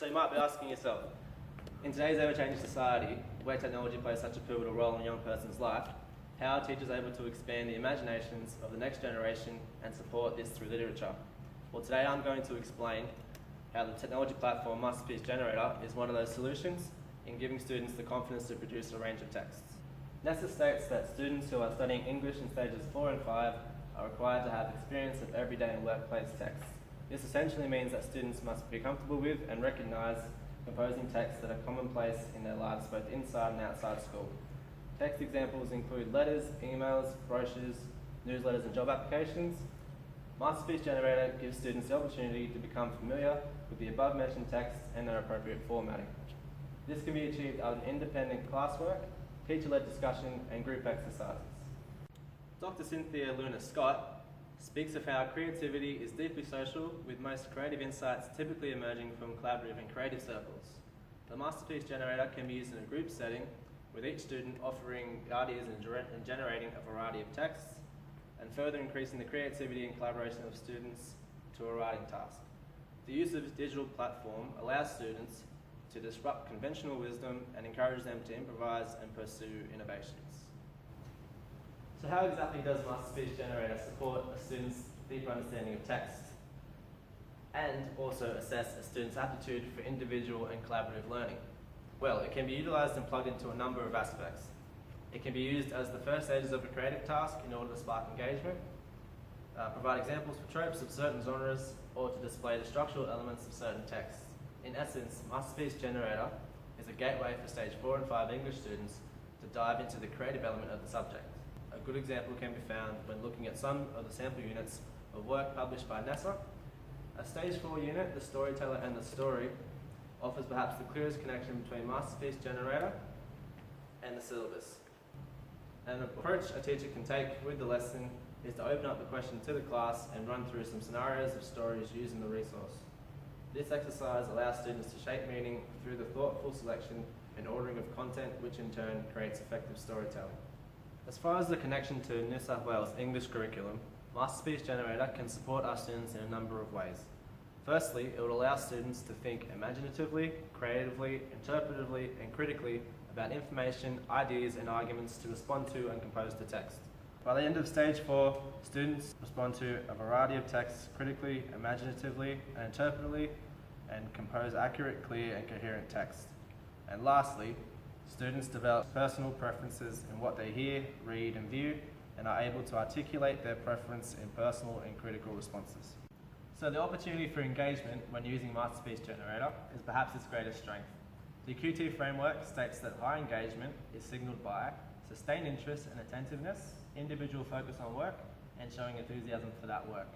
So you might be asking yourself, in today's ever-changing society, where technology plays such a pivotal role in a young person's life, how are teachers able to expand the imaginations of the next generation and support this through literature? Well, today I'm going to explain how the technology platform Masterpiece Generator is one of those solutions in giving students the confidence to produce a range of texts. NESA states that students who are studying English in stages 4 and 5 are required to have experience of everyday and workplace texts. This essentially means that students must be comfortable with and recognise composing texts that are commonplace in their lives both inside and outside school. Text examples include letters, emails, brochures, newsletters and job applications. Masterpiece Generator gives students the opportunity to become familiar with the above mentioned texts and their appropriate formatting. This can be achieved out of independent classwork, teacher-led discussion and group exercises. Dr. Cynthia Luna Scott speaks of how creativity is deeply social, with most creative insights typically emerging from collaborative and creative circles. The Masterpiece Generator can be used in a group setting, with each student offering ideas and generating a variety of texts, and further increasing the creativity and collaboration of students to a writing task. The use of this digital platform allows students to disrupt conventional wisdom and encourage them to improvise and pursue innovations. So how exactly does Masterpiece Generator support a student's deeper understanding of text and also assess a student's aptitude for individual and collaborative learning? Well, it can be utilised and plugged into a number of aspects. It can be used as the first stages of a creative task in order to spark engagement, provide examples for tropes of certain genres, or to display the structural elements of certain texts. In essence, Masterpiece Generator is a gateway for stage 4 and 5 English students to dive into the creative element of the subject. A good example can be found when looking at some of the sample units of work published by NESA. A stage 4 unit, The Storyteller and the Story, offers perhaps the clearest connection between Masterpiece Generator and the syllabus. An approach a teacher can take with the lesson is to open up the question to the class and run through some scenarios of stories using the resource. This exercise allows students to shape meaning through the thoughtful selection and ordering of content, which in turn creates effective storytelling. As far as the connection to New South Wales English curriculum, Masterpiece Generator can support our students in a number of ways. Firstly, it would allow students to think imaginatively, creatively, interpretively, and critically about information, ideas, and arguments to respond to and compose the text. By the end of stage 4, students respond to a variety of texts critically, imaginatively, and interpretively, and compose accurate, clear, and coherent text. And lastly, students develop personal preferences in what they hear, read, and view, and are able to articulate their preference in personal and critical responses. So the opportunity for engagement when using Masterpiece Generator is perhaps its greatest strength. The QT framework states that high engagement is signalled by sustained interest and attentiveness, individual focus on work, and showing enthusiasm for that work.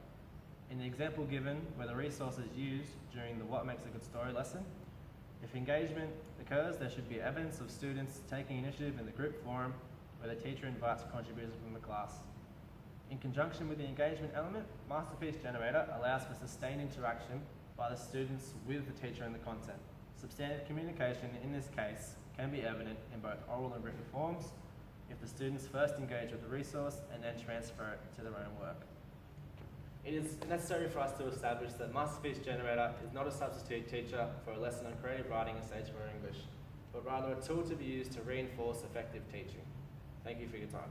In the example given, where the resource is used during the What Makes a Good Story lesson, if engagement occurs, there should be evidence of students taking initiative in the group forum where the teacher invites contributors from the class. In conjunction with the engagement element, Masterpiece Generator allows for sustained interaction by the students with the teacher and the content. Substantive communication in this case can be evident in both oral and written forms if the students first engage with the resource and then transfer it to their own work. It is necessary for us to establish that Masterpiece Generator is not a substitute teacher for a lesson on creative writing in stage 4 English, but rather a tool to be used to reinforce effective teaching. Thank you for your time.